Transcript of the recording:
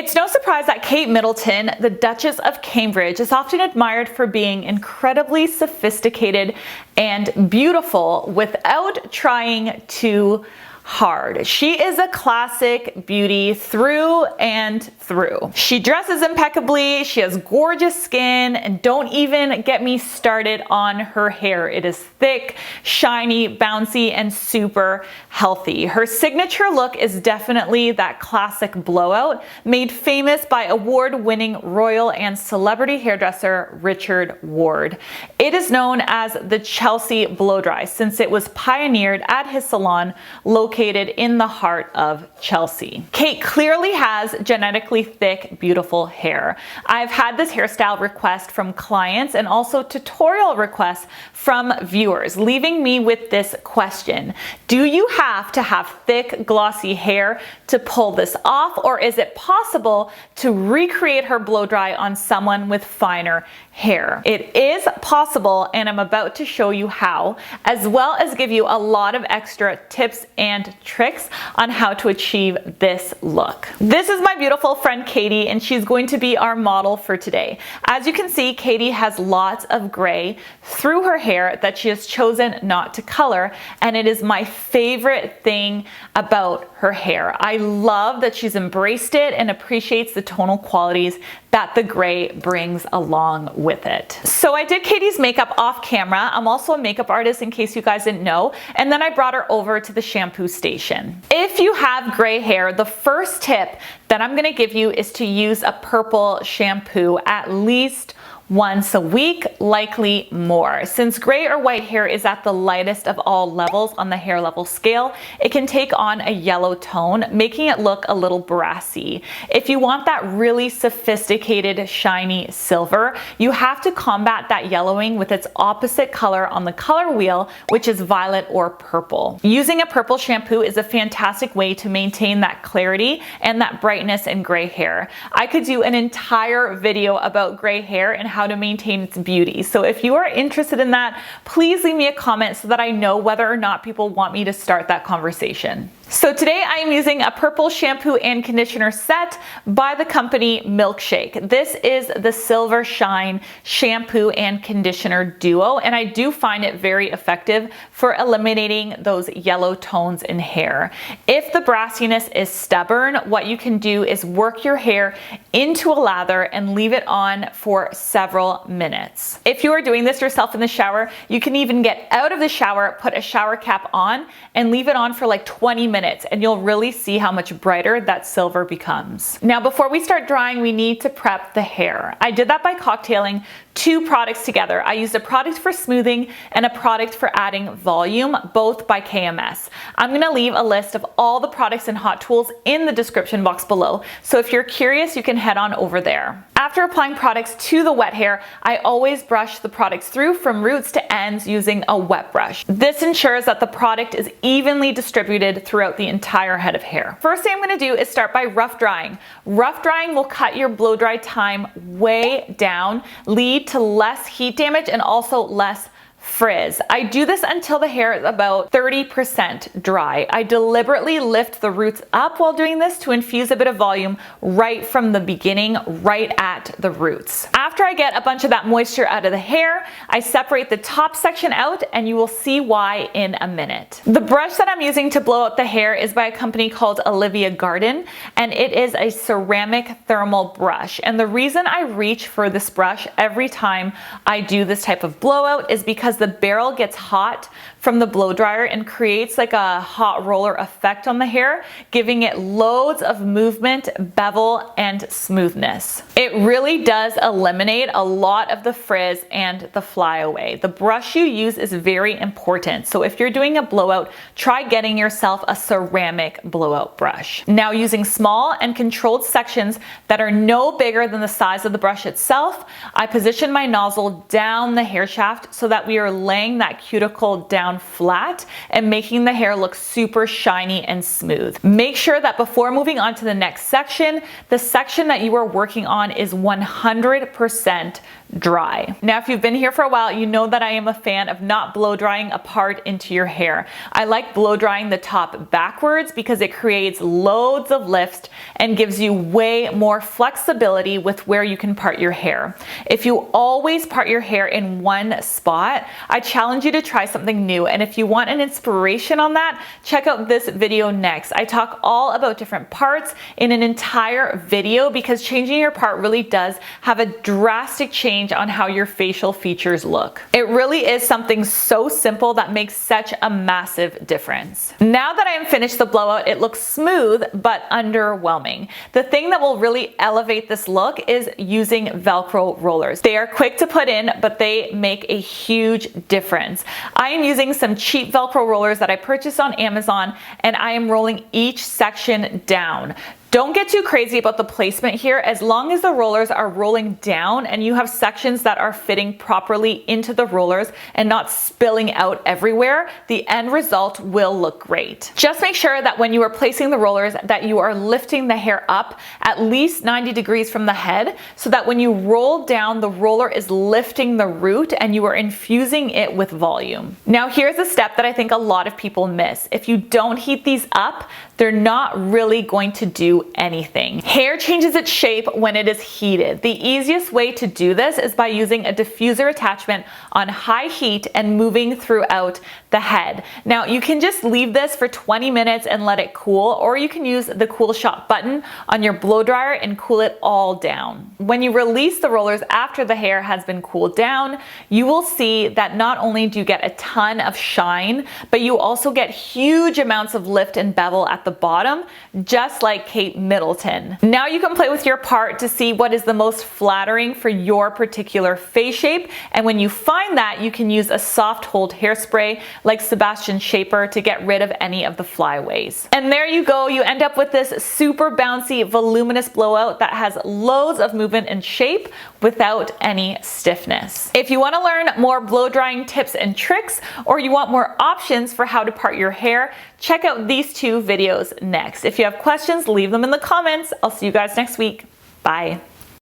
It's no surprise that Kate Middleton, the Duchess of Cambridge, is often admired for being incredibly sophisticated and beautiful without trying too hard. She is a classic beauty through and through. She dresses impeccably, she has gorgeous skin, and don't even get me started on her hair. It is thick, shiny, bouncy, and super healthy. Her signature look is definitely that classic blowout, made famous by award-winning royal and celebrity hairdresser Richard Ward. It is known as the Chelsea blow dry since it was pioneered at his salon located in the heart of Chelsea. Kate clearly has genetically thick, beautiful hair. I've had this hairstyle request from clients and also tutorial requests from viewers, leaving me with this question. Do you have to have thick, glossy hair to pull this off, or is it possible to recreate her blow dry on someone with finer hair? It is possible, and I'm about to show you how, as well as give you a lot of extra tips and tricks on how to achieve this look. This is my beautiful friend Katie, and she's going to be our model for today. As you can see, Katie has lots of gray through her hair that she has chosen not to color, and it is my favorite thing about her hair. I love that she's embraced it and appreciates the tonal qualities that the gray brings along with it. So I did Katie's makeup off camera. I'm also a makeup artist in case you guys didn't know. And then I brought her over to the shampoo station. If you have gray hair, the first tip that I'm gonna give you is to use a purple shampoo at least once a week, likely more. Since gray or white hair is at the lightest of all levels on the hair level scale, it can take on a yellow tone, making it look a little brassy. If you want that really sophisticated, shiny silver, you have to combat that yellowing with its opposite color on the color wheel, which is violet or purple. Using a purple shampoo is a fantastic way to maintain that clarity and that brightness in gray hair. I could do an entire video about gray hair and how to maintain its beauty. So if you are interested in that, please leave me a comment so that I know whether or not people want me to start that conversation. So today I am using a purple shampoo and conditioner set by the company Milkshake. This is the Silver Shine shampoo and conditioner duo, and I do find it very effective for eliminating those yellow tones in hair. If the brassiness is stubborn, what you can do is work your hair into a lather and leave it on for several minutes. If you are doing this yourself in the shower, you can even get out of the shower, put a shower cap on, and leave it on for like 20 minutes, and you'll really see how much brighter that silver becomes. Now, before we start drying, we need to prep the hair. I did that by cocktailing two products together. I used a product for smoothing and a product for adding volume, both by KMS. I'm gonna leave a list of all the products and hot tools in the description box below, so if you're curious, you can head on over there. After applying products to the wet hair, I always brush the products through from roots to ends using a wet brush. This ensures that the product is evenly distributed throughout the entire head of hair. First thing I'm gonna do is start by rough drying. Rough drying will cut your blow dry time way down, lead to less heat damage and also less frizz. I do this until the hair is about 30% dry. I deliberately lift the roots up while doing this to infuse a bit of volume right from the beginning, right at the roots. After I get a bunch of that moisture out of the hair, I separate the top section out, and you will see why in a minute. The brush that I'm using to blow out the hair is by a company called Olivia Garden, and it is a ceramic thermal brush. And the reason I reach for this brush every time I do this type of blowout is because the barrel gets hot from the blow dryer and creates like a hot roller effect on the hair, giving it loads of movement, bevel, and smoothness. It really does eliminate a lot of the frizz and the flyaway. The brush you use is very important, so if you're doing a blowout, try getting yourself a ceramic blowout brush. Now, using small and controlled sections that are no bigger than the size of the brush itself, I position my nozzle down the hair shaft so that we are you're laying that cuticle down flat and making the hair look super shiny and smooth. Make sure that before moving on to the next section, the section that you are working on is 100% dry. Now, if you've been here for a while, you know that I am a fan of not blow drying a part into your hair. I like blow drying the top backwards because it creates loads of lift and gives you way more flexibility with where you can part your hair. If you always part your hair in one spot, I challenge you to try something new. And if you want an inspiration on that, check out this video next. I talk all about different parts in an entire video because changing your part really does have a drastic change on how your facial features look. It really is something so simple that makes such a massive difference. Now that I am finished the blowout, it looks smooth but underwhelming. The thing that will really elevate this look is using Velcro rollers. They are quick to put in, but they make a huge difference. I am using some cheap Velcro rollers that I purchased on Amazon, and I am rolling each section down. Don't get too crazy about the placement here. As long as the rollers are rolling down and you have sections that are fitting properly into the rollers and not spilling out everywhere, the end result will look great. Just make sure that when you are placing the rollers that you are lifting the hair up at least 90 degrees from the head so that when you roll down, the roller is lifting the root and you are infusing it with volume. Now, here's a step that I think a lot of people miss. If you don't heat these up, they're not really going to do anything. Hair changes its shape when it is heated. The easiest way to do this is by using a diffuser attachment on high heat and moving throughout the head. Now, you can just leave this for 20 minutes and let it cool, or you can use the cool shot button on your blow dryer and cool it all down. When you release the rollers after the hair has been cooled down, you will see that not only do you get a ton of shine, but you also get huge amounts of lift and bevel at the bottom, just like Kate Middleton. Now you can play with your part to see what is the most flattering for your particular face shape, and when you find that, you can use a soft hold hairspray like Sebastian Shaper to get rid of any of the flyaways. And there you go, you end up with this super bouncy, voluminous blowout that has loads of movement and shape without any stiffness. If you want to learn more blow drying tips and tricks, or you want more options for how to part your hair, check out these two videos next. If you have questions, leave them in the comments. I'll see you guys next week. Bye.